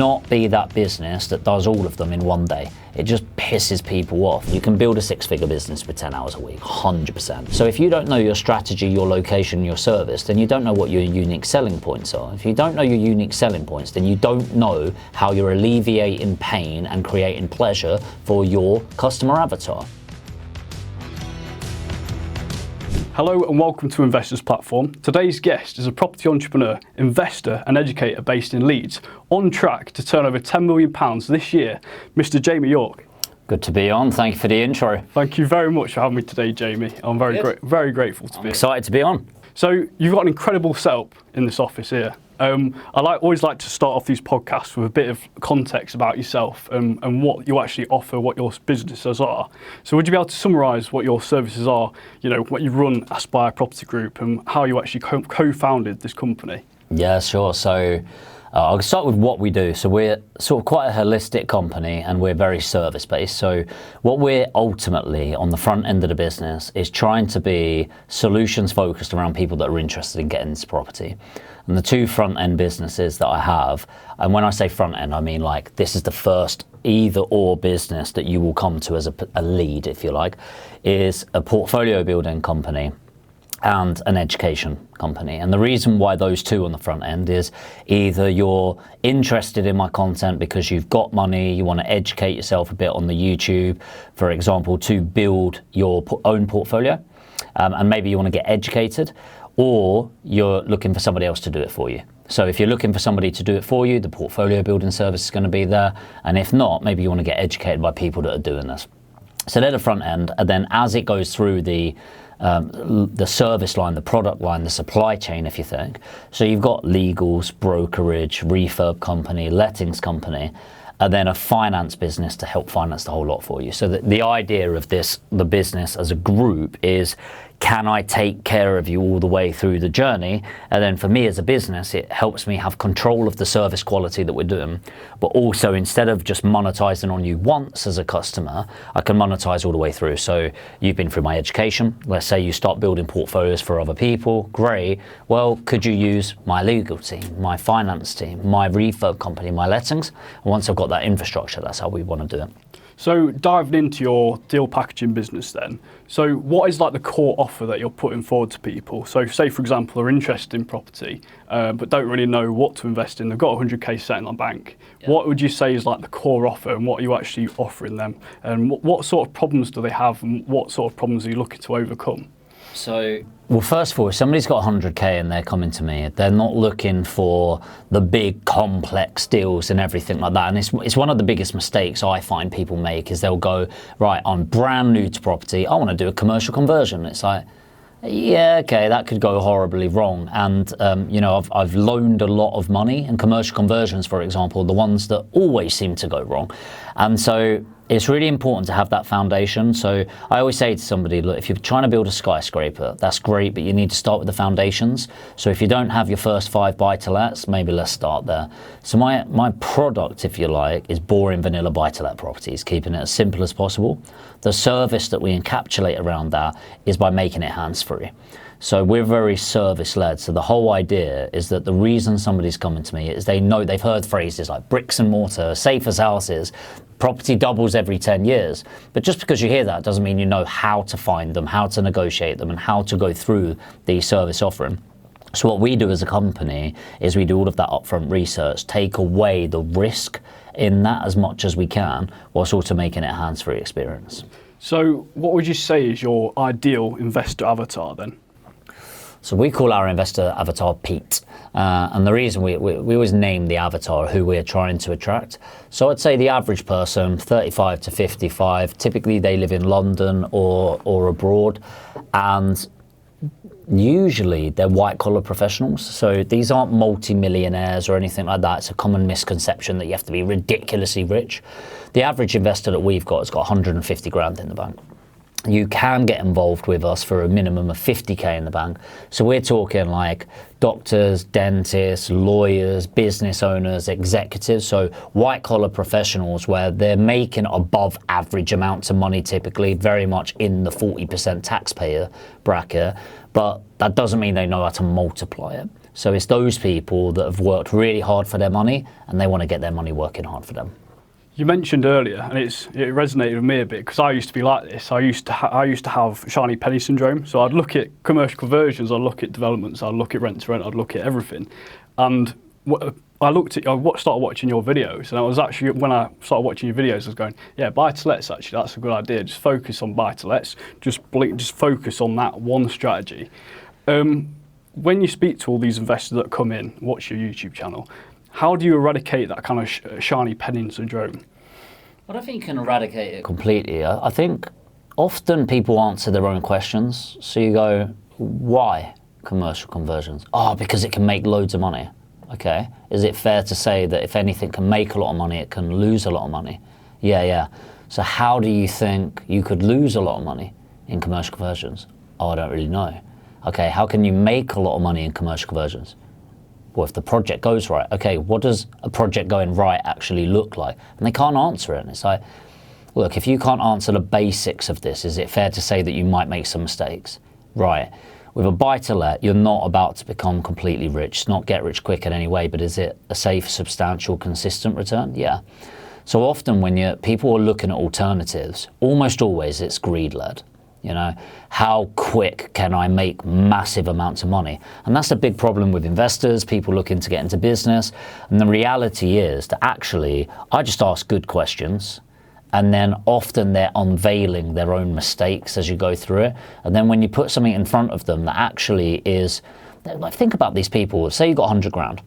not be that business that does all of them in one day. It just pisses people off. You can build a 6-figure business with 10 hours a week, 100%. So if you don't know your strategy, your location, your service, then you don't know what your unique selling points are. If you don't know your unique selling points, then you don't know how you're alleviating pain and creating pleasure for your customer avatar. Hello and welcome to Investors Platform. Today's guest is a property entrepreneur, investor and educator based in Leeds, on track to turn over £10 million this year, Mr. Jamie York. Good to be on. Thank you for the intro. Thank you very much for having me today, Jamie. I'm very grateful to be here. Excited to be on. So you've got an incredible setup in this office here. Always like to start off these podcasts with a bit of context about yourself and what you actually offer, what your businesses are. So would you be able to summarise what your services are, what you run Aspire Property Group and how you actually co-founded this company? Yeah, sure. So I'll start with what we do. So we're sort of quite a holistic company and we're very service based. So what we're ultimately on the front end of the business is trying to be solutions focused around people that are interested in getting into property. And the two front end businesses that I have, and when I say front end, I mean like this is the first either or business that you will come to as a lead, if you like, is a portfolio building company and an education company. And the reason why those two on the front end is either you're interested in my content because you've got money, you want to educate yourself a bit on the YouTube, for example, to build your own portfolio, and maybe you want to get educated, or you're looking for somebody else to do it for you. So if you're looking for somebody to do it for you, the portfolio building service is going to be there. And if not, maybe you want to get educated by people that are doing this. So they're the front end. And then as it goes through the service line, the product line, the supply chain, if you think. So you've got legals, brokerage, refurb company, lettings company, and then a finance business to help finance the whole lot for you. So the idea of the business as a group is, can I take care of you all the way through the journey? And then for me as a business, it helps me have control of the service quality that we're doing. But also, instead of just monetizing on you once as a customer, I can monetize all the way through. So you've been through my education. Let's say you start building portfolios for other people. Great. Well, could you use my legal team, my finance team, my refurb company, my lettings? And once I've got that infrastructure, that's how we want to do it. So diving into your deal packaging business then, so what is like the core offer that you're putting forward to people? So say for example they're interested in property but don't really know what to invest in, they've got 100k set in the bank. Yeah. What would you say is like the core offer and what are you actually offering them? And what sort of problems do they have and what sort of problems are you looking to overcome? So, well, first of all, if somebody's got 100k and they're coming to me, they're not looking for the big complex deals and everything like that. And it's one of the biggest mistakes I find people make is they'll go, right, I'm brand new to property, I want to do a commercial conversion. It's like, yeah, okay, that could go horribly wrong. And, I've loaned a lot of money, and commercial conversions, for example, are the ones that always seem to go wrong. And so it's really important to have that foundation. So I always say to somebody, look, if you're trying to build a skyscraper, that's great, but you need to start with the foundations. So if you don't have your first 5 buy-to-lets, maybe let's start there. So my product, if you like, is boring vanilla buy-to-let properties, keeping it as simple as possible. The service that we encapsulate around that is by making it hands-free. So we're very service-led. So the whole idea is that the reason somebody's coming to me is they know they've heard phrases like bricks and mortar, safe as houses, property doubles every 10 years. But just because you hear that doesn't mean you know how to find them, how to negotiate them, and how to go through the service offering. So what we do as a company is we do all of that upfront research, take away the risk in that as much as we can, whilst also making it a hands-free experience. So what would you say is your ideal investor avatar then? So we call our investor avatar Pete. And the reason we always name the avatar who we're trying to attract. So I'd say the average person, 35 to 55, typically they live in London or abroad. And usually they're white collar professionals. So these aren't multi-millionaires or anything like that. It's a common misconception that you have to be ridiculously rich. The average investor that we've got has got 150 grand in the bank. You can get involved with us for a minimum of 50k in the bank. So we're talking like doctors, dentists, lawyers, business owners, executives, so white collar professionals where they're making above average amounts of money, typically very much in the 40% taxpayer bracket, but that doesn't mean they know how to multiply it. So it's those people that have worked really hard for their money and they want to get their money working hard for them. You mentioned earlier, and it resonated with me a bit because I used to be like this. I used to have shiny penny syndrome. So I'd look at commercial conversions, I'd look at developments, I'd look at rent to rent, I'd look at everything. And I started watching your videos, and I was actually, when I started watching your videos, I was going, yeah, buy to lets, actually, that's a good idea. Just focus on buy to lets. Just focus on that one strategy. When you speak to all these investors that come in, watch your YouTube channel, how do you eradicate that kind of shiny penny syndrome? I don't think you can eradicate it completely. I think often people answer their own questions. So you go, why commercial conversions? Oh, because it can make loads of money. Okay. Is it fair to say that if anything can make a lot of money, it can lose a lot of money? Yeah. So how do you think you could lose a lot of money in commercial conversions? Oh, I don't really know. Okay, how can you make a lot of money in commercial conversions? Well, if the project goes right, okay, what does a project going right actually look like? And they can't answer it. And it's like, look, if you can't answer the basics of this, is it fair to say that you might make some mistakes? Right. With a buy-to-let, you're not about to become completely rich. It's not get rich quick in any way, but is it a safe, substantial, consistent return? Yeah. So often when people are looking at alternatives, almost always it's greed-led. You know, how quick can I make massive amounts of money? And that's a big problem with investors, people looking to get into business. And the reality is that actually, I just ask good questions, and then often they're unveiling their own mistakes as you go through it. And then when you put something in front of them that actually is, like, think about these people, say you got 100 grand.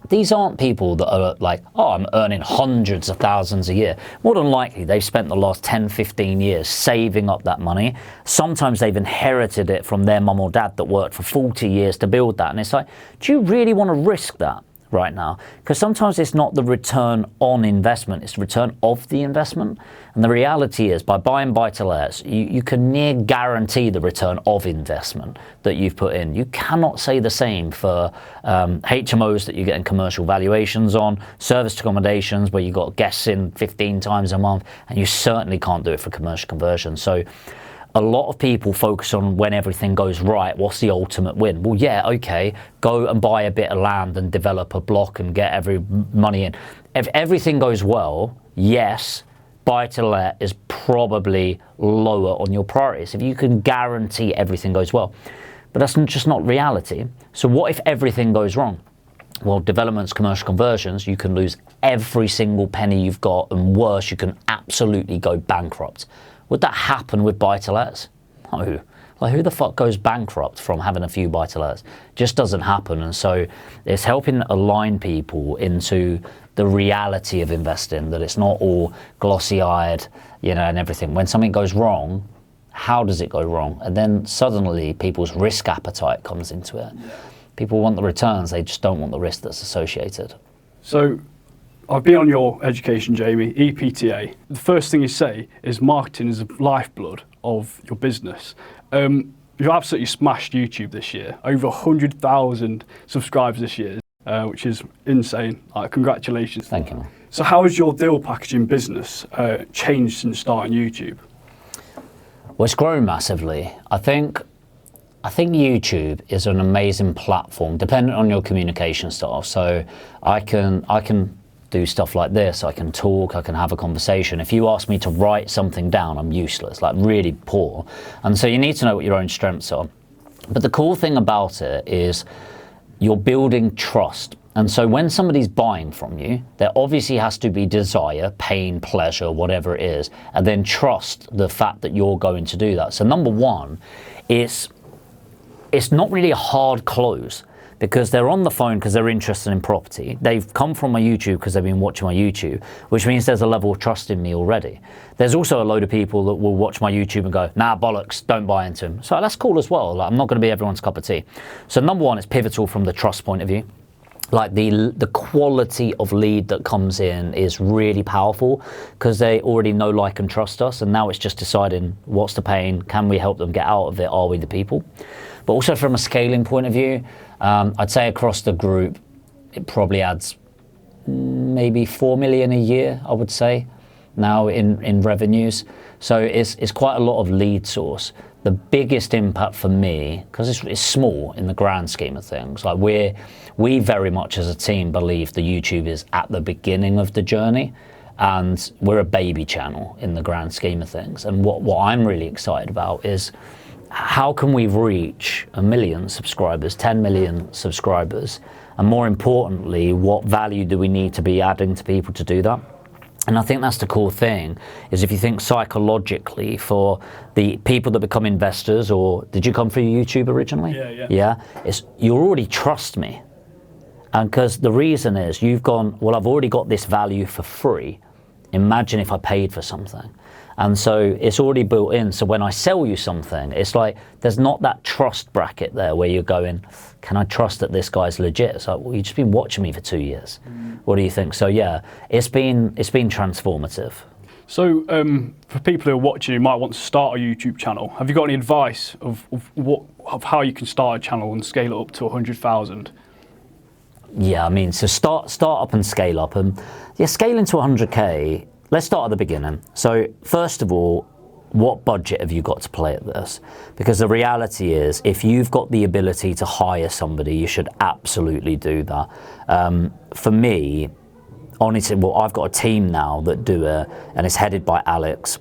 These aren't people that are like, oh, I'm earning hundreds of thousands a year. More than likely, they've spent the last 10, 15 years saving up that money. Sometimes they've inherited it from their mum or dad that worked for 40 years to build that. And it's like, do you really want to risk that right now? Because sometimes it's not the return on investment, it's the return of the investment. And the reality is, by buying buy-to-lets, you can near guarantee the return of investment that you've put in. You cannot say the same for HMOs that you get in commercial valuations on, serviced accommodations where you've got guests in 15 times a month, and you certainly can't do it for commercial conversion. So a lot of people focus on when everything goes right, what's the ultimate win? Well, yeah, okay, go and buy a bit of land and develop a block and get every money in. If everything goes well, yes, buy-to-let is probably lower on your priorities if you can guarantee everything goes well. But that's just not reality. So what if everything goes wrong? Well, developments, commercial conversions, you can lose every single penny you've got, and worse, you can absolutely go bankrupt. Would that happen with buy-to-lets? No. Like, who the fuck goes bankrupt from having a few buy-to-lets? Just doesn't happen. And so it's helping align people into the reality of investing, that it's not all glossy-eyed, you know, and everything. When something goes wrong, how does it go wrong? And then suddenly people's risk appetite comes into it. Yeah. People want the returns, they just don't want the risk that's associated. So I've been on your education, Jamie, EPTA. The first thing you say is marketing is the lifeblood of your business. You've absolutely smashed YouTube this year. Over 100,000 subscribers this year, which is insane. Congratulations. Thank you. So how has your deal packaging business changed since starting YouTube? Well, it's grown massively. I think YouTube is an amazing platform, dependent on your communication style. So I can do stuff like this. I can talk, I can have a conversation. If you ask me to write something down, I'm useless, like really poor. And so you need to know what your own strengths are. But the cool thing about it is you're building trust. And so when somebody's buying from you, there obviously has to be desire, pain, pleasure, whatever it is, and then trust the fact that you're going to do that. So number one, it's not really a hard close, because they're on the phone because they're interested in property. They've come from my YouTube because they've been watching my YouTube, which means there's a level of trust in me already. There's also a load of people that will watch my YouTube and go, nah, bollocks, don't buy into them. So that's cool as well. Like, I'm not going to be everyone's cup of tea. So number one, it's pivotal from the trust point of view. Like the quality of lead that comes in is really powerful because they already know, like, and trust us. And now it's just deciding what's the pain, can we help them get out of it, are we the people? But also from a scaling point of view, I'd say across the group, it probably adds maybe 4 million a year, I would say, now in revenues. So it's quite a lot of lead source. the biggest impact for me, because it's small in the grand scheme of things, like we very much as a team believe the YouTube is at the beginning of the journey, and we're a baby channel in the grand scheme of things. And what I'm really excited about is how can we reach 1 million subscribers, 10 million subscribers, and more importantly, what value do we need to be adding to people to do that? And I think that's the cool thing, is if you think psychologically for the people that become investors, or did you come through YouTube originally? Yeah, it's you already trust me. And because the reason is you've gone, well, I've already got this value for free. Imagine if I paid for something. And so it's already built in. So when I sell you something, it's like there's not that trust bracket there where you're going, can I trust that this guy's legit? It's like, well, you've just been watching me for 2 years. What do you think? So yeah, it's been transformative. So for people who are watching who might want to start a YouTube channel, have you got any advice of how you can start a channel and scale it up to 100,000? Yeah, I mean, so start up and scale up, and yeah, scaling to 100K. Let's start at the beginning. So first of all, what budget have you got to play at this? Because the reality is, if you've got the ability to hire somebody, you should absolutely do that. For me, honestly, well, I've got a team now that do it, and it's headed by Alex,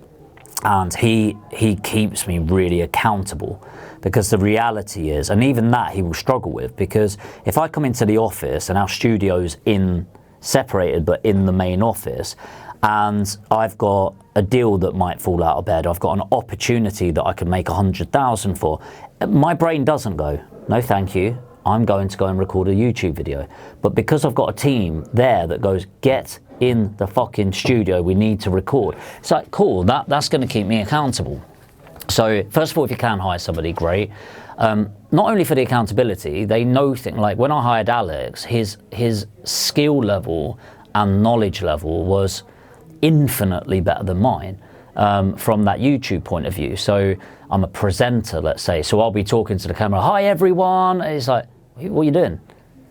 and he keeps me really accountable. Because the reality is, and even that he will struggle with, because if I come into the office and our studio's separated but in the main office, and I've got a deal that might fall out of bed, I've got an opportunity that I can make 100,000 for, my brain doesn't go, no thank you, I'm going to go and record a YouTube video. But because I've got a team there that goes, get in the fucking studio, we need to record. It's like, cool, that's going to keep me accountable. So first of all, if you can hire somebody, great. Not only for the accountability, they know things, like when I hired Alex, his skill level and knowledge level was infinitely better than mine from that YouTube point of view. So I'm a presenter, let's say, so I'll be talking to the camera, hi everyone, and it's like, what are you doing?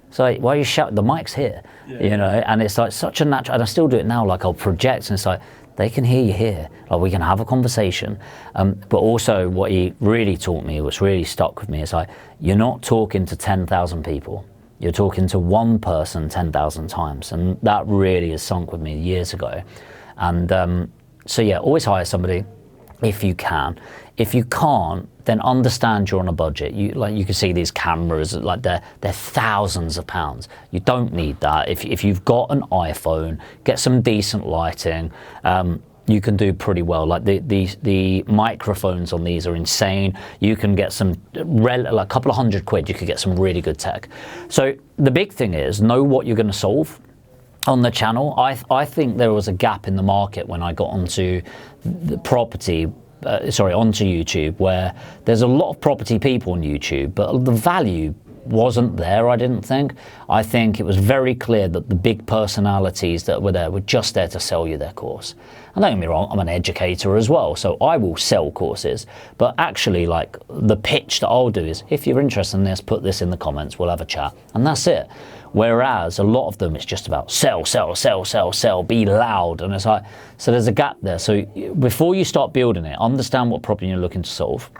It's like, why are you shouting? The mic's here, you know, and it's like such a natural, and I still do it now, like I'll project, and it's like, they can hear you here, like we can have a conversation. But also what he really taught me, what's really stuck with me, is like, you're not talking to 10,000 people, you're talking to one person 10,000 times. And that really has sunk with me years ago. And so yeah, always hire somebody if you can. If you can't, then understand you're on a budget. You can see these cameras, like they're thousands of pounds. You don't need that. If you've got an iPhone, get some decent lighting, you can do pretty well. Like the microphones on these are insane. You can get some, like a couple of £100, you could get some really good tech. So the big thing is, know what you're gonna solve on the channel. I think there was a gap in the market when I got onto the property, onto YouTube, where there's a lot of property people on YouTube, but the value wasn't there, I didn't think. I think it was very clear that the big personalities that were there were just there to sell you their course. And don't get me wrong, I'm an educator as well, so I will sell courses, but actually, like, the pitch that I'll do is, if you're interested in this, put this in the comments, we'll have a chat, and that's it. Whereas a lot of them, it's just about sell, sell, sell, sell, sell, be loud. And it's like, so there's a gap there. So before you start building it, understand what problem you're looking to solve.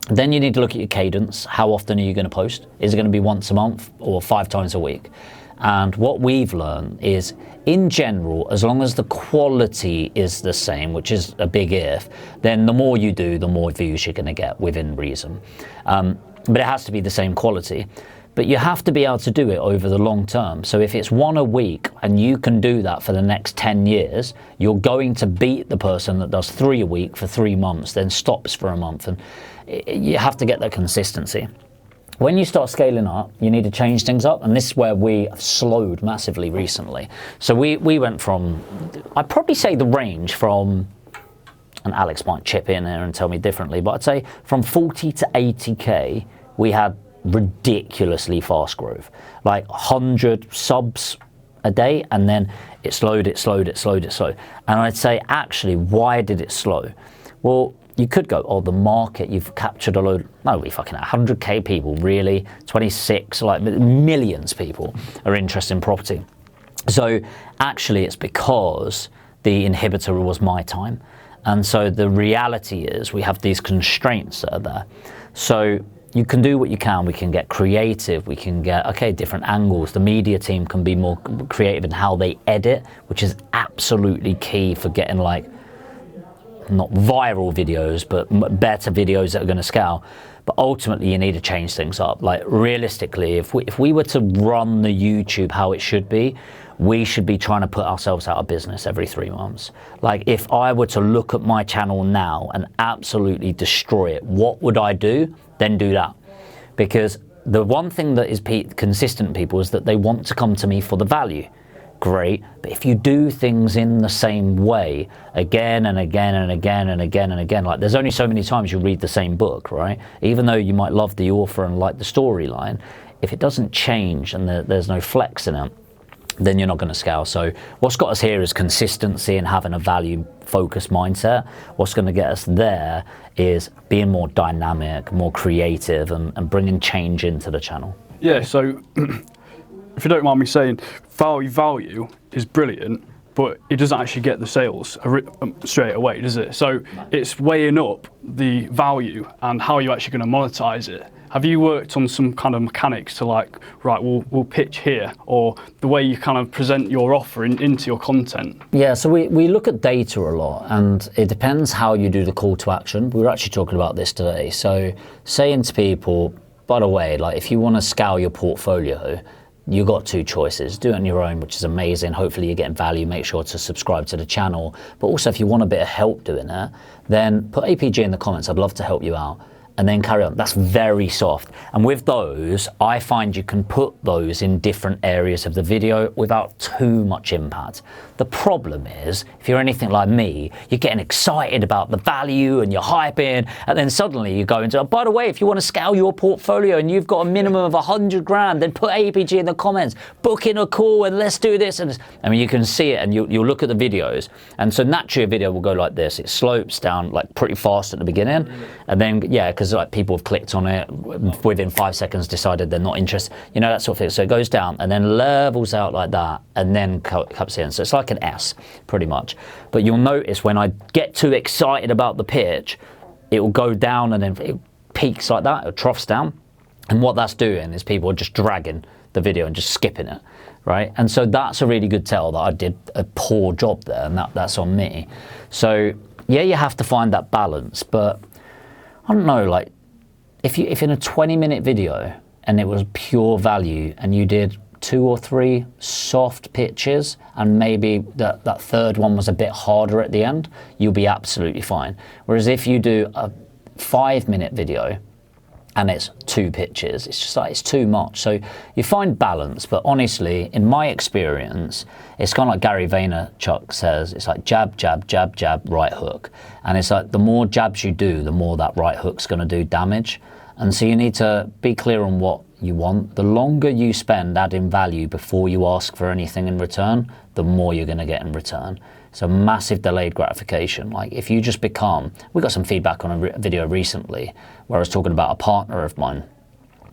Then you need to look at your cadence. How often are you going to post? Is it going to be once a month or 5 times a week? And what we've learned is, in general, as long as the quality is the same, which is a big if, then the more you do, the more views you're going to get within reason. But it has to be the same quality. But you have to be able to do it over the long term. So if it's 1 a week and you can do that for the next 10 years, you're going to beat the person that does 3 a week for 3 months, then stops for a month. And you have to get that consistency. When you start scaling up, you need to change things up. And this is where we have slowed massively recently. So we went from, I'd probably say the range from, and Alex might chip in here and tell me differently, but I'd say from 40 to 80K, we had ridiculously fast growth, like 100 subs a day, and then it slowed. And I'd say, actually, why did it slow? Well, you could go, oh, the market, you've captured a load. No, we fucking 100K people, really? 26, like millions of people are interested in property. So actually, it's because the inhibitor was my time. And so the reality is we have these constraints that are there. So you can do what you can. We can get creative. We can get, okay, different angles. The media team can be more creative in how they edit, which is absolutely key for getting like, not viral videos, but better videos that are going to scale. But ultimately, you need to change things up. Like realistically, if we were to run the YouTube how it should be, we should be trying to put ourselves out of business every 3 months. Like if I were to look at my channel now and absolutely destroy it, what would I do? Then do that. Because the one thing that is consistent in people is that they want to come to me for the value. Great, but if you do things in the same way again and again and again and again and again, like there's only so many times you read the same book, right? Even though you might love the author and like the storyline, if it doesn't change and there's no flex in it, then you're not going to scale. So what's got us here is consistency and having a value focused mindset. What's going to get us there is being more dynamic, more creative, and bringing change into the channel. Yeah, so if you don't mind me saying, value is brilliant, but it doesn't actually get the sales straight away, does it? So it's weighing up the value and how you're actually going to monetize it. Have you worked on some kind of mechanics to like, right, we'll pitch here, or the way you kind of present your offer into your content? Yeah, so we look at data a lot, and it depends how you do the call to action. We were actually talking about this today. So saying to people, by the way, like if you want to scale your portfolio, you've got 2 choices. Do it on your own, which is amazing. Hopefully you're getting value. Make sure to subscribe to the channel. But also if you want a bit of help doing it, then put APG in the comments. I'd love to help you out. And then carry on. That's very soft. And with those, I find you can put those in different areas of the video without too much impact. The problem is, if you're anything like me, you're getting excited about the value and you're hyping, and then suddenly you go into, oh, by the way, if you want to scale your portfolio and you've got a minimum of 100 grand, then put APG in the comments, book in a call and let's do this. And I mean, you can see it and you'll look at the videos. And so naturally a video will go like this. It slopes down like pretty fast at the beginning. And then, yeah, because like people have clicked on it within 5 seconds, decided they're not interested, you know, that sort of thing. So it goes down and then levels out like that and then cuts in. So it's like an S pretty much. But you'll notice when I get too excited about the pitch, it will go down and then it peaks like that, it troughs down. And what that's doing is people are just dragging the video and just skipping it, right? And so that's a really good tell that I did a poor job there, and that's on me. So yeah, you have to find that balance, but I don't know, like if in a 20-minute video and it was pure value and you did 2 or 3 soft pitches and maybe that third one was a bit harder at the end, you'll be absolutely fine. Whereas if you do a 5-minute video and it's 2 pitches, it's just like, it's too much. So you find balance, but honestly, in my experience, it's kind of like Gary Vaynerchuk says, it's like jab, jab, jab, jab, right hook. And it's like the more jabs you do, the more that right hook's gonna do damage. And so you need to be clear on what you want. The longer you spend adding value before you ask for anything in return, the more you're gonna get in return. So massive delayed gratification. Like if you just become, we got some feedback on a video recently where I was talking about a partner of mine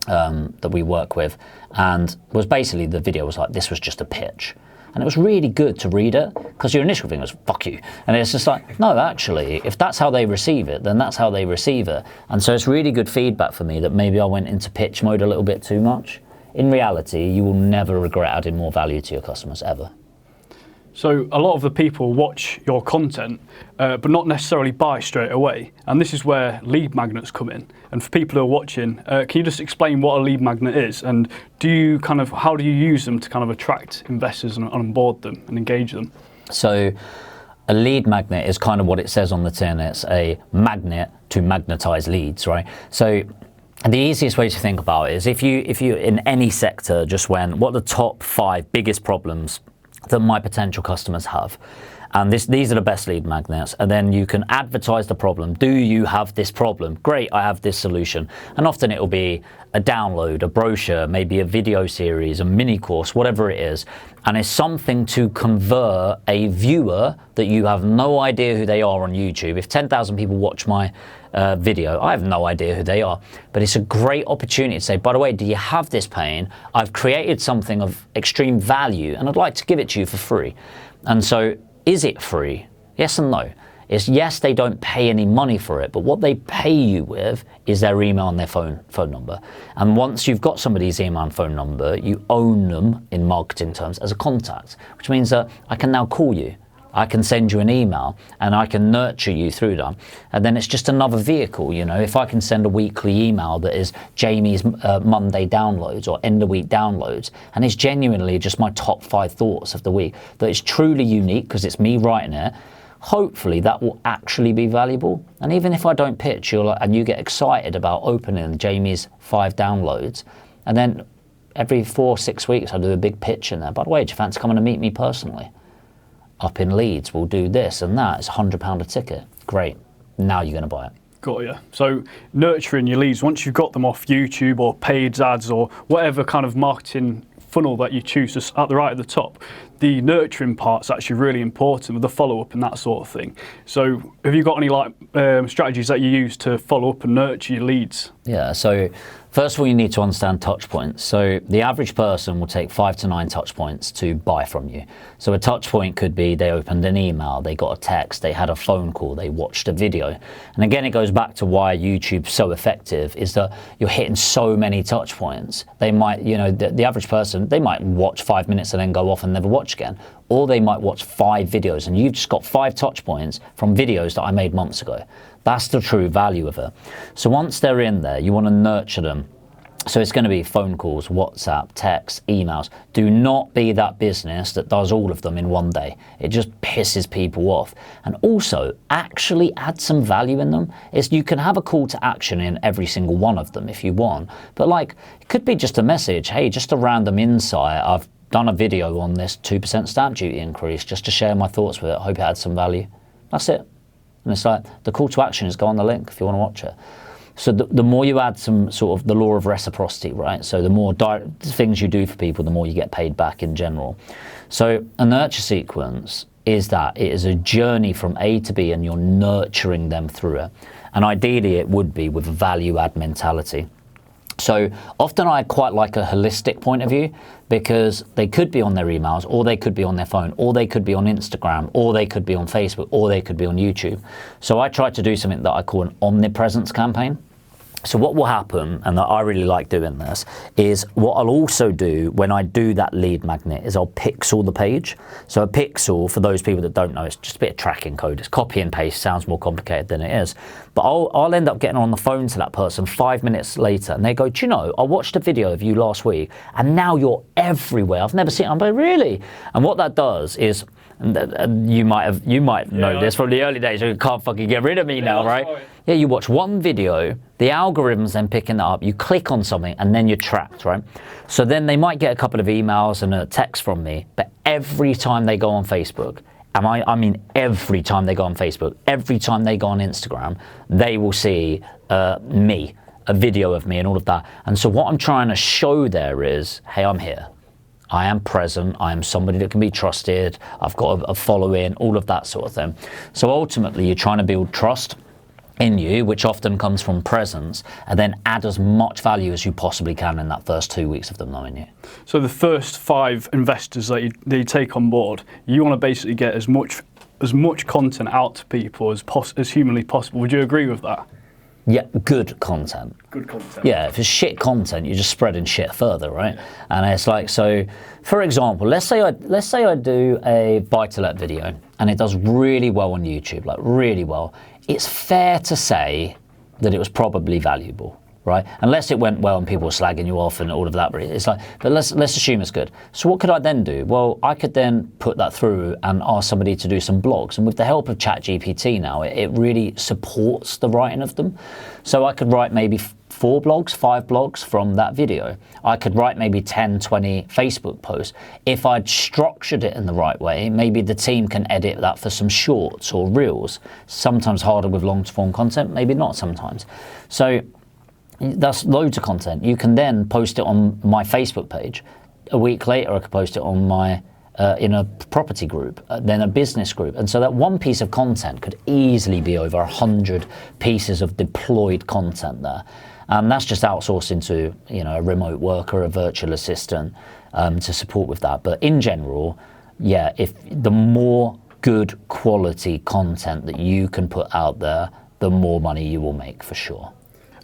that we work with, and was basically, the video was like, this was just a pitch. And it was really good to read it, because your initial thing was, fuck you. And it's just like, no, actually, if that's how they receive it, then that's how they receive it. And so it's really good feedback for me that maybe I went into pitch mode a little bit too much. In reality, you will never regret adding more value to your customers, ever. So a lot of the people watch your content, but not necessarily buy straight away. And this is where lead magnets come in. And for people who are watching, can you just explain what a lead magnet is? And how do you use them to kind of attract investors and onboard them and engage them? So a lead magnet is kind of what it says on the tin. It's a magnet to magnetize leads, right? So the easiest way to think about it is if you in any sector just went, what are the top 5 biggest problems that my potential customers have, and these are the best lead magnets, and then you can advertise the problem. Do you have this problem? Great, I have this solution. And often it will be a download, a brochure, maybe a video series, a mini course, whatever it is, and it's something to convert a viewer that you have no idea who they are on YouTube. If 10,000 people watch my video, I have no idea who they are, but it's a great opportunity to say, by the way, do you have this pain? I've created something of extreme value and I'd like to give it to you for free. And so is it free? Yes and no. is yes, they don't pay any money for it, but what they pay you with is their email and their phone number. And once you've got somebody's email and phone number, you own them in marketing terms as a contact, which means that I can now call you. I can send you an email and I can nurture you through that. And then it's just another vehicle, you know. If I can send a weekly email that is Jamie's Monday downloads or end of week downloads, and it's genuinely just my top 5 thoughts of the week, that is truly unique because it's me writing it, hopefully that will actually be valuable. And even if I don't pitch, and you get excited about opening Jamie's 5 downloads, and then every 4 or 6 weeks I do a big pitch in there. By the way, do you fancy coming to meet me personally? Up in Leeds, we'll do this and that. It's £100 a ticket. Great. Now you're going to buy it. Got you. So nurturing your leads, once you've got them off YouTube or paid ads or whatever kind of marketing funnel that you choose at the right at the top, the nurturing part's actually really important with the follow-up and that sort of thing. So have you got any strategies that you use to follow up and nurture your leads? Yeah, so first of all, you need to understand touch points. So the average person will take 5 to 9 touch points to buy from you. So a touch point could be they opened an email, they got a text, they had a phone call, they watched a video. And again, it goes back to why YouTube's so effective, is that you're hitting so many touch points. They might, you know, the average person, they might watch 5 minutes and then go off and never watch again. Or they might watch 5 videos and you've just got 5 touch points from videos that I made months ago. That's the true value of it. So once they're in there, you want to nurture them. So it's going to be phone calls, WhatsApp, texts, emails. Do not be that business that does all of them in one day. It just pisses people off. And also, actually add some value in them. You can have a call to action in every single one of them if you want. But like, it could be just a message. Hey, just a random insight. I've done a video on this 2% stamp duty increase just to share my thoughts with it. I hope it adds some value. That's it. And it's like, the call to action is go on the link if you want to watch it. So the more you add some sort of the law of reciprocity, right? So the more things you do for people, the more you get paid back in general. So a nurture sequence is that it is a journey from A to B and you're nurturing them through it. And ideally it would be with a value add mentality. So often I quite like a holistic point of view because they could be on their emails or they could be on their phone or they could be on Instagram or they could be on Facebook or they could be on YouTube. So I try to do something that I call an omnipresence campaign. So what will happen, and I really like doing this, is what I'll also do when I do that lead magnet is I'll pixel the page. So a pixel, for those people that don't know, it's just a bit of tracking code. It's copy and paste, sounds more complicated than it is. But I'll end up getting on the phone to that person 5 minutes later and they go, do you know, I watched a video of you last week and now you're everywhere. I've never seen it. I'm like, really? And what that does is, you might know this from the early days, you can't fucking get rid of me now, right? Sorry. Yeah, you watch one video, the algorithm's then picking that up, you click on something and then you're trapped, right? So then they might get a couple of emails and a text from me, but every time they go on Facebook, I mean every time they go on Facebook, every time they go on Instagram, they will see me, a video of me and all of that. And so what I'm trying to show there is, hey, I'm here. I am present, I am somebody that can be trusted, I've got a following, all of that sort of thing. So ultimately you're trying to build trust in you, which often comes from presence, and then add as much value as you possibly can in that first 2 weeks of them knowing you. So the first 5 investors that you take on board, you want to basically get as much content out to people as humanly possible. Would you agree with that? Yeah, good content. Good content. Yeah, if it's shit content, you're just spreading shit further, right? Yeah. And it's like, so, for example, let's say I do a buy-to-let video and it does really well on YouTube, like really well. It's fair to say that it was probably valuable, right? Unless it went well and people were slagging you off and all of that, but it's like, but let's assume it's good. So what could I then do? Well, I could then put that through and ask somebody to do some blogs. And with the help of ChatGPT now, it really supports the writing of them. So I could write maybe 4 blogs, 5 blogs from that video. I could write maybe 10, 20 Facebook posts. If I'd structured it in the right way, maybe the team can edit that for some shorts or reels. Sometimes harder with long form content, maybe not sometimes. So that's loads of content. You can then post it on my Facebook page. A week later, I could post it on my in a property group, then a business group. And so that one piece of content could easily be over 100 pieces of deployed content there. And that's just outsourcing to, you know, a remote worker, a virtual assistant to support with that. But in general, yeah, if the more good quality content that you can put out there, the more money you will make for sure.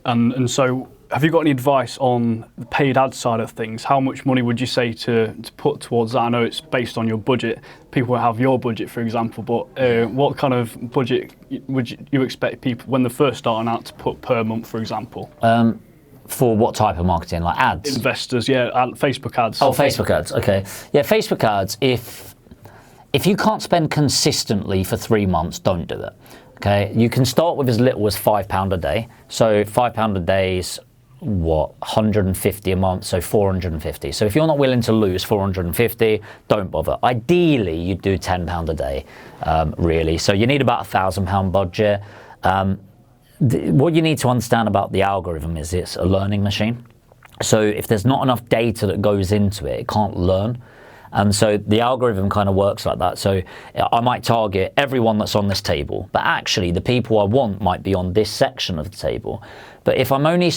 And so, have you got any advice on the paid ad side of things? How much money would you say to put towards that? I know it's based on your budget. People have your budget, for example, but what kind of budget would you expect people, when they're first starting out, to put per month, for example? For what type of marketing, like ads? Investors, yeah, Facebook ads. Oh, Facebook ads, okay. Yeah, Facebook ads, if you can't spend consistently for 3 months, don't do it. Okay, you can start with as little as £5 a day. So £5 a day is what, 150 a month, so 450. So if you're not willing to lose 450, don't bother. Ideally, you do £10 a day, really. So you need about £1,000 budget. What you need to understand about the algorithm is it's a learning machine. So if there's not enough data that goes into it, it can't learn. And so the algorithm kind of works like that. So I might target everyone that's on this table, but actually the people I want might be on this section of the table. But if I'm only,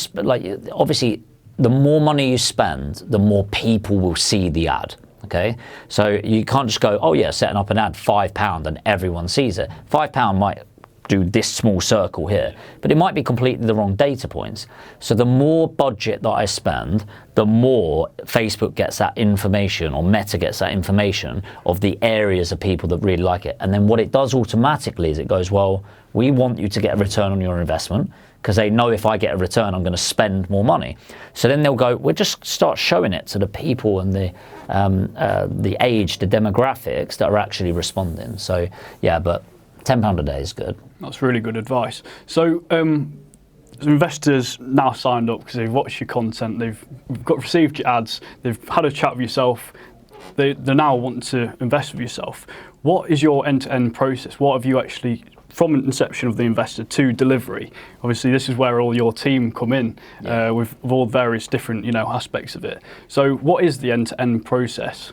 obviously, the more money you spend, the more people will see the ad. Okay, so you can't just go, oh yeah, setting up an ad, £5, and everyone sees it. £5 might do this small circle here, but it might be completely the wrong data points. So the more budget that I spend, the more Facebook gets that information, or Meta gets that information of the areas of people that really like it. And then what it does automatically is it goes, well, we want you to get a return on your investment, because they know if I get a return, I'm going to spend more money. So then they'll go, we'll just start showing it to the people and the age, the demographics that are actually responding. So yeah, but £10 a day is good. That's really good advice. So investors now signed up because they've watched your content, they've received your ads, they've had a chat with yourself, they now want to invest with yourself. What is your end-to-end process? What have you actually, from inception of the investor to delivery? Obviously, this is where all your team come in, with all various different aspects of it. So what is the end-to-end process?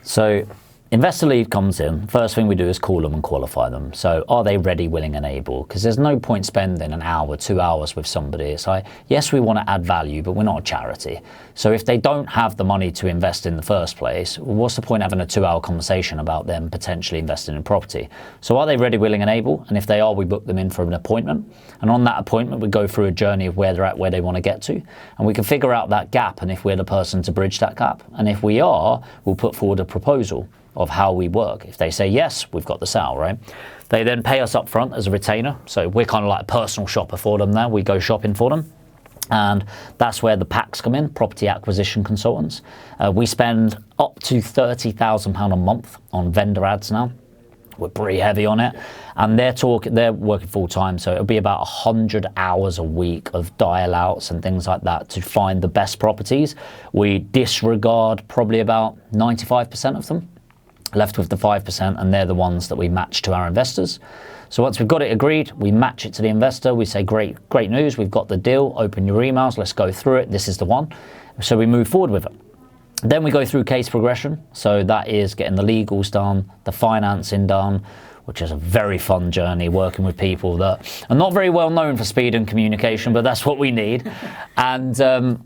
So investor lead comes in. First thing we do is call them and qualify them. So are they ready, willing and able? Because there's no point spending an hour, 2 hours with somebody. It's like, yes, we want to add value, but we're not a charity. So if they don't have the money to invest in the first place, what's the point having a 2-hour conversation about them potentially investing in property? So are they ready, willing and able? And if they are, we book them in for an appointment. And on that appointment, we go through a journey of where they're at, where they want to get to. And we can figure out that gap and if we're the person to bridge that gap. And if we are, we'll put forward a proposal of how we work. If they say yes, we've got the sale, right? They then pay us up front as a retainer. So we're kind of like a personal shopper for them now. We go shopping for them. And that's where the packs come in, property acquisition consultants. We spend up to £30,000 a month on vendor ads now. We're pretty heavy on it. And they're working full time. So it'll be about 100 hours a week of dial outs and things like that to find the best properties. We disregard probably about 95% of them, left with the 5%, and they're the ones that we match to our investors. So once we've got it agreed, we match it to the investor. We say, great news, we've got the deal, open your emails, let's go through it, this is the one. So we move forward with it. Then we go through case progression. So that is getting the legals done, the financing done, which is a very fun journey, working with people that are not very well known for speed and communication, but that's what we need. And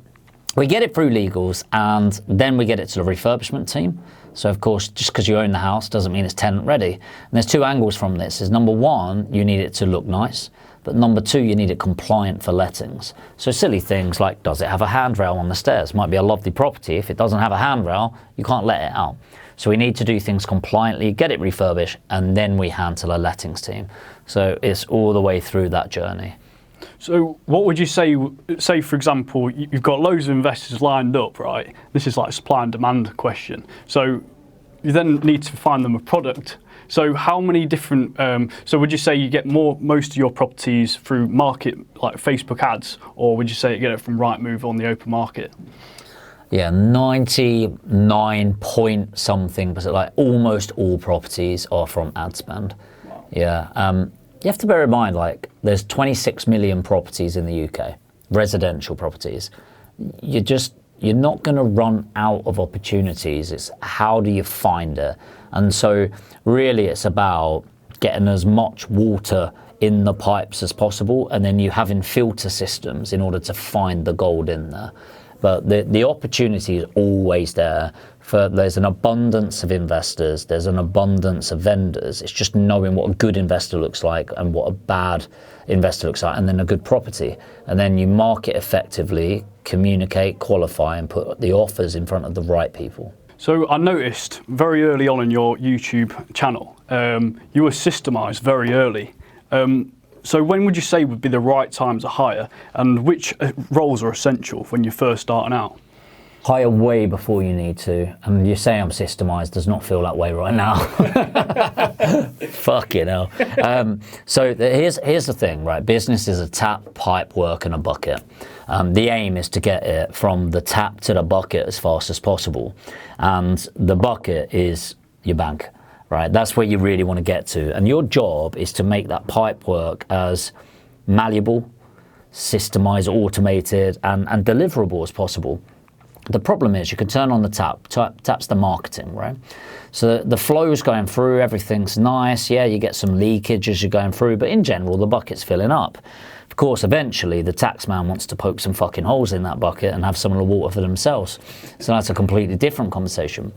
we get it through legals, and then we get it to the refurbishment team. So of course, just because you own the house doesn't mean it's tenant ready. And there's 2 angles from this. Is number 1, you need it to look nice, but number 2, you need it compliant for lettings. So silly things like, does it have a handrail on the stairs? Might be a lovely property. If it doesn't have a handrail, you can't let it out. So we need to do things compliantly, get it refurbished, and then we hand to the lettings team. So it's all the way through that journey. So what would you say for example, you've got loads of investors lined up, right? This is like a supply and demand question. So you then need to find them a product. So how many different, so would you say you get most of your properties through market, like Facebook ads, or would you say you get it from Rightmove on the open market? Yeah, 99 point something percent, like almost all properties are from ad spend. Wow. Yeah. You have to bear in mind, like, there's 26 million properties in the UK, residential properties. You're not going to run out of opportunities. It's how do you find it? And so really it's about getting as much water in the pipes as possible, and then you having filter systems in order to find the gold in there. But the opportunity is always there There's an abundance of investors, there's an abundance of vendors. It's just knowing what a good investor looks like and what a bad investor looks like, and then a good property. And then you market effectively, communicate, qualify, and put the offers in front of the right people. So I noticed very early on in your YouTube channel, you were systemised very early. So when would you say would be the right time to hire, and which roles are essential when you're first starting out? Hire way before you need to. And you say I'm systemised, does not feel that way right now. Fucking hell. So here's the thing, right? Business is a tap, pipe, work, and a bucket. The aim is to get it from the tap to the bucket as fast as possible. And the bucket is your bank, right? That's where you really want to get to. And your job is to make that pipe work as malleable, systemised, automated, and deliverable as possible. The problem is you can turn on the tap. Tap's the marketing, right? So the flow's going through, everything's nice. Yeah, you get some leakage as you're going through, but in general, the bucket's filling up. Of course, eventually, the taxman wants to poke some fucking holes in that bucket and have some of the water for themselves. So that's a completely different conversation.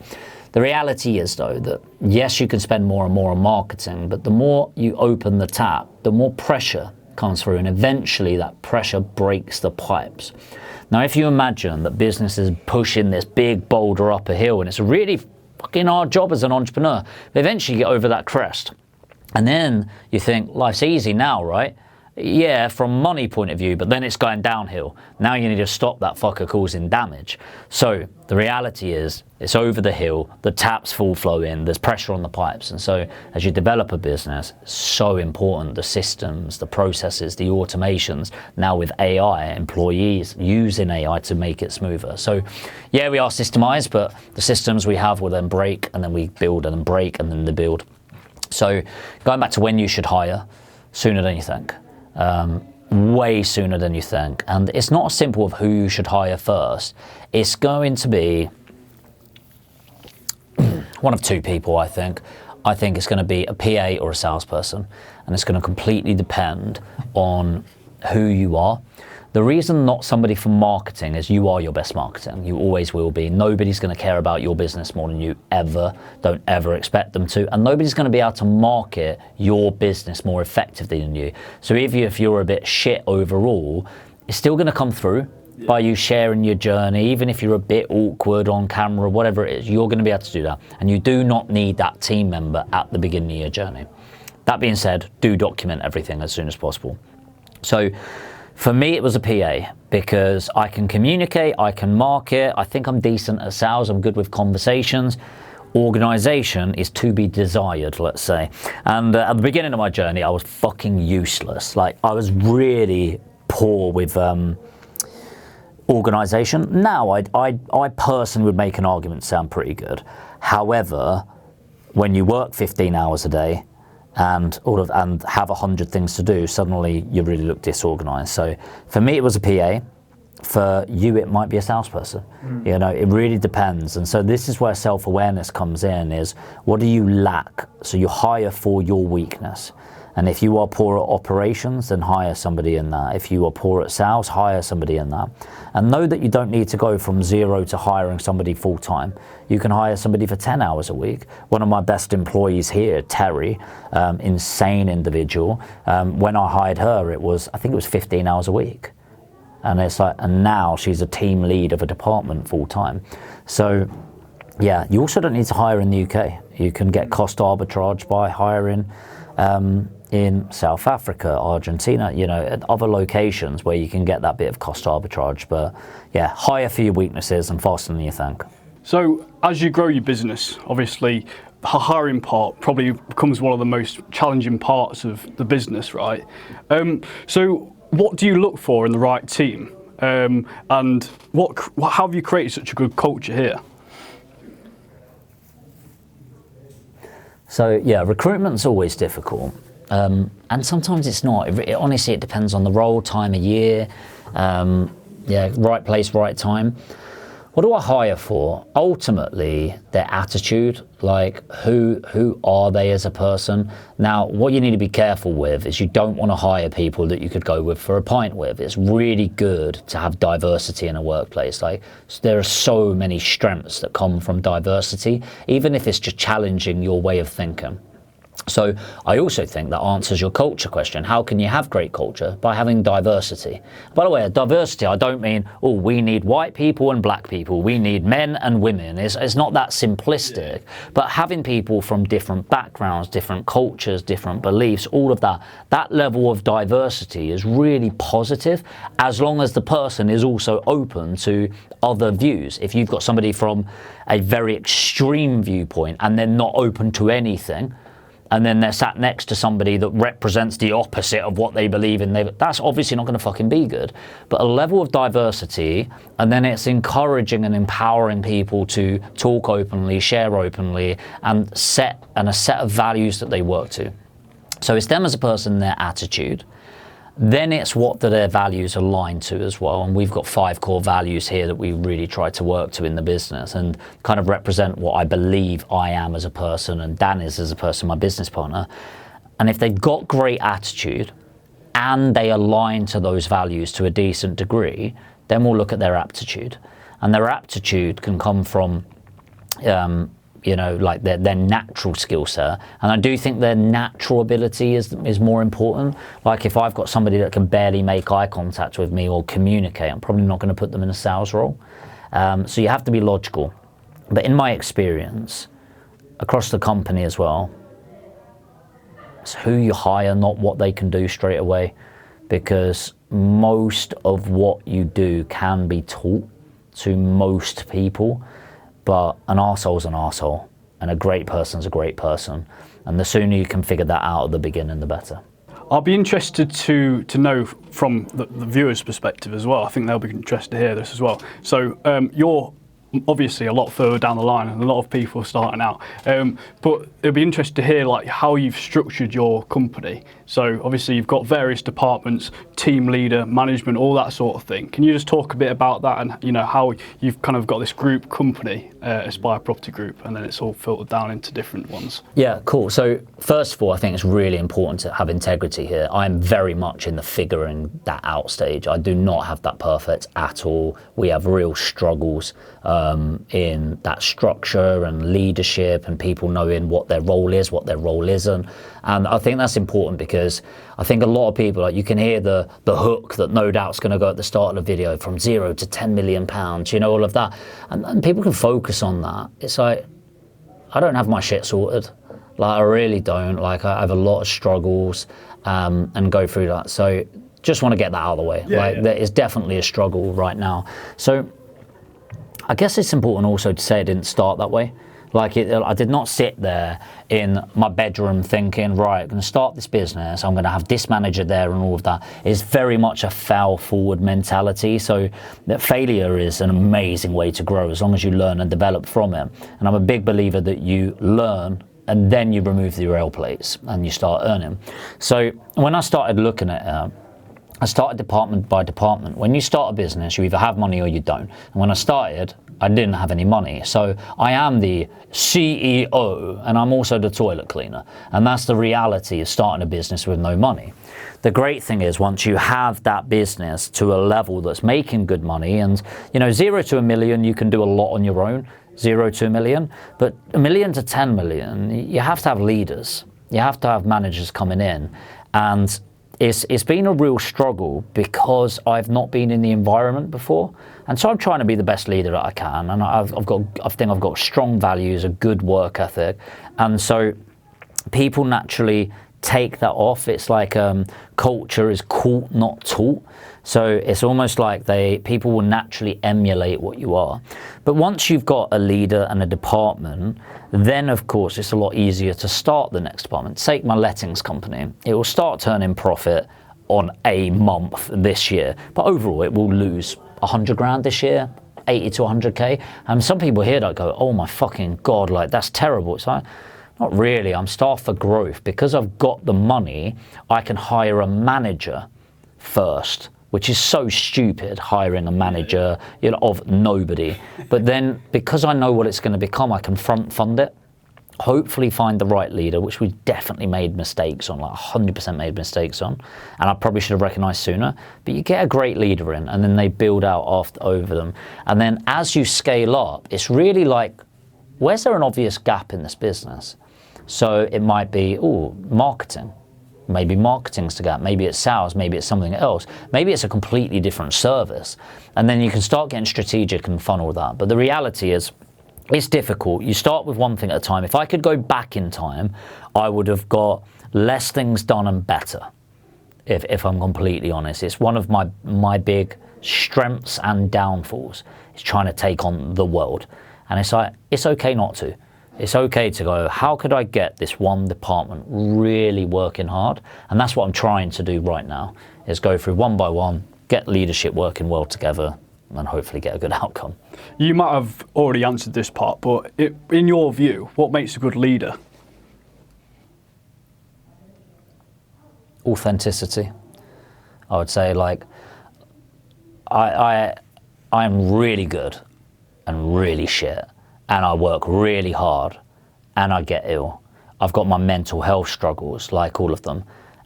The reality is, though, that yes, you can spend more and more on marketing, but the more you open the tap, the more pressure comes through, and eventually that pressure breaks the pipes. Now, if you imagine that business is pushing this big boulder up a hill, and it's a really fucking hard job as an entrepreneur, but eventually you get over that crest. And then you think, life's easy now, right? Yeah, from money point of view, but then it's going downhill. Now you need to stop that fucker causing damage. So the reality is, it's over the hill, the taps full flow in, there's pressure on the pipes. And so as you develop a business, it's so important, the systems, the processes, the automations, now with AI, employees using AI to make it smoother. So yeah, we are systemized, but the systems we have will then break, and then we build, and then break, and then they build. So going back to when you should hire, sooner than you think. Way sooner than you think. And it's not simple of who you should hire first. It's going to be one of two people, I think. I think it's going to be a PA or a salesperson, and it's going to completely depend on who you are. The reason not somebody from marketing is you are your best marketing. You always will be. Nobody's going to care about your business more than you ever. Don't ever expect them to. And nobody's going to be able to market your business more effectively than you. So even if you're a bit shit overall, it's still going to come through by you sharing your journey. Even if you're a bit awkward on camera, whatever it is, you're going to be able to do that. And you do not need that team member at the beginning of your journey. That being said, do document everything as soon as possible. So for me, it was a PA because I can communicate, I can market, I think I'm decent at sales, I'm good with conversations. Organisation is to be desired, let's say. And at the beginning of my journey, I was fucking useless. Like, I was really poor with organisation. Now, I personally would make an argument sound pretty good. However, when you work 15 hours a day, and have 100 things to do, suddenly you really look disorganized. So for me, it was a PA. For you, it might be a salesperson. You know, it really depends. And so this is where self-awareness comes in, is what do you lack? So you hire for your weakness. And if you are poor at operations, then hire somebody in that. If you are poor at sales, hire somebody in that. And know that you don't need to go from zero to hiring somebody full time. You can hire somebody for 10 hours a week. One of my best employees here, Terry, insane individual. When I hired her, I think it was 15 hours a week. And it's like, and now she's a team lead of a department full time. So yeah, you also don't need to hire in the UK. You can get cost arbitrage by hiring in South Africa, Argentina, you know, at other locations where you can get that bit of cost arbitrage. But yeah, hire for your weaknesses and faster than you think. So as you grow your business, obviously the hiring part probably becomes one of the most challenging parts of the business, right? So what do you look for in the right team? And how have you created such a good culture here? So yeah, recruitment's always difficult. And sometimes it's not. Honestly, it depends on the role, time of year, yeah, right place, right time. What do I hire for? Ultimately, their attitude, like who are they as a person? Now, what you need to be careful with is you don't want to hire people that you could go with for a pint with. It's really good to have diversity in a workplace. Like, there are so many strengths that come from diversity, even if it's just challenging your way of thinking. So I also think that answers your culture question. How can you have great culture? By having diversity. By the way, diversity, I don't mean, oh, we need white people and black people. We need men and women. It's not that simplistic. But having people from different backgrounds, different cultures, different beliefs, all of that, that level of diversity is really positive, as long as the person is also open to other views. If you've got somebody from a very extreme viewpoint and they're not open to anything, and then they're sat next to somebody that represents the opposite of what they believe in, that's obviously not going to fucking be good. But a level of diversity, and then it's encouraging and empowering people to talk openly, share openly, and a set of values that they work to. So it's them as a person, their attitude. Then it's what do their values align to as well. And we've got 5 core values here that we really try to work to in the business and kind of represent what I believe I am as a person and Dan is as a person, my business partner. And if they've got great attitude and they align to those values to a decent degree, then we'll look at their aptitude. And their aptitude can come from like their natural skill set. And I do think their natural ability is more important. Like if I've got somebody that can barely make eye contact with me or communicate, I'm probably not going to put them in a sales role. So you have to be logical. But in my experience, across the company as well, it's who you hire, not what they can do straight away. Because most of what you do can be taught to most people. But an arsehole's an arsehole, and a great person's a great person. And the sooner you can figure that out at the beginning, the better. I'll be interested to know from the viewer's perspective as well. I think they'll be interested to hear this as well. So you're obviously a lot further down the line and a lot of people starting out. But it'll be interesting to hear like how you've structured your company. So obviously you've got various departments, team leader, management, all that sort of thing. Can you just talk a bit about that and how you've kind of got this group company, Aspire Property Group, and then it's all filtered down into different ones? Yeah, cool. So first of all, I think it's really important to have integrity here. I'm very much in the figuring that out stage. I do not have that perfect at all. We have real struggles in that structure and leadership and people knowing what their role is, what their role isn't. And I think that's important because I think a lot of people, like you can hear the hook that no doubt's going to go at the start of the video from 0 to 10 million pounds, all of that. And people can focus on that. It's like, I don't have my shit sorted. Like I really don't. Like I have a lot of struggles and go through that. So just want to get that out of the way. There is definitely a struggle right now. So I guess it's important also to say it didn't start that way. Like I did not sit there in my bedroom thinking, right, I'm going to start this business, I'm going to have this manager there and all of that. It's very much a fail forward mentality. So that failure is an amazing way to grow as long as you learn and develop from it. And I'm a big believer that you learn and then you remove the rail plates and you start earning. So when I started looking at it, I started department by department. When you start a business, you either have money or you don't. And when I started, I didn't have any money. So I am the CEO and I'm also the toilet cleaner. And that's the reality of starting a business with no money. The great thing is once you have that business to a level that's making good money and 0 to 1 million, you can do a lot on your own, 0 to 1 million, but 1 million to 10 million, you have to have leaders. You have to have managers coming in. And it's been a real struggle because I've not been in the environment before. And so I'm trying to be the best leader that I can. And I think I've got strong values, a good work ethic. And so people naturally take that off. It's like culture is caught, not taught. So it's almost like people will naturally emulate what you are. But once you've got a leader and a department, then of course it's a lot easier to start the next department. Take my lettings company. It will start turning profit on a month this year, but overall it will lose 100 grand this year, 80 to 100k. And some people here that go, oh my fucking God, like that's terrible. It's like, not really, I'm staffed for growth. Because I've got the money, I can hire a manager first which is so stupid, hiring a manager, you know, of nobody. But then because I know what it's going to become, I can fund it. Hopefully find the right leader, which we definitely made mistakes on, like 100% made mistakes on, and I probably should have recognised sooner. But you get a great leader in, and then they build out over them. And then as you scale up, it's really like, where's there an obvious gap in this business? So it might be, marketing. Maybe marketing's the gap, maybe it's sales, maybe it's something else, maybe it's a completely different service. And then you can start getting strategic and funnel that. But the reality is, it's difficult. You start with one thing at a time. If I could go back in time, I would have got less things done and better, if I'm completely honest. It's one of my big strengths and downfalls, is trying to take on the world. And it's like, it's okay not to. It's okay to go, how could I get this one department really working hard? And that's what I'm trying to do right now, is go through one by one, get leadership working well together, and hopefully get a good outcome. You might have already answered this part, but in your view, what makes a good leader? Authenticity. I would say, like, I'm really good and really shit, and I work really hard, and I get ill. I've got my mental health struggles, like all of them,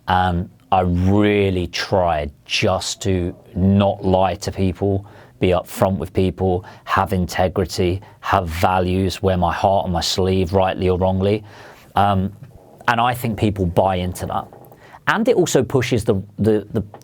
and I really try just to not lie to people, be upfront with people, have integrity, have values, wear my heart on my sleeve, rightly or wrongly. And I think people buy into that. And it also pushes the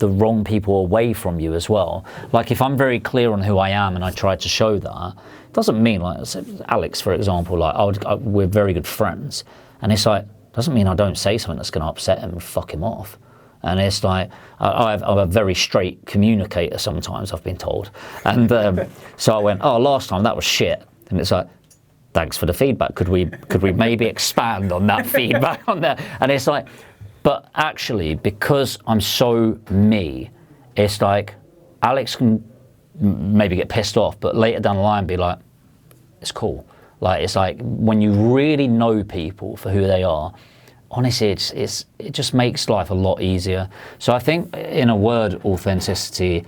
wrong people away from you as well. Like, if I'm very clear on who I am and I try to show that, it doesn't mean, like Alex, for example, like we're very good friends. And it's like, doesn't mean I don't say something that's going to upset him and fuck him off. And it's like, I'm a very straight communicator sometimes, I've been told. And so I went, last time that was shit. And it's like, thanks for the feedback. Could we maybe expand on that feedback on that? And it's like, but actually, because I'm so me, it's like, Alex can maybe get pissed off, but later down the line be like, it's cool. Like, it's like, when you really know people for who they are, honestly, it just makes life a lot easier. So I think, in a word, authenticity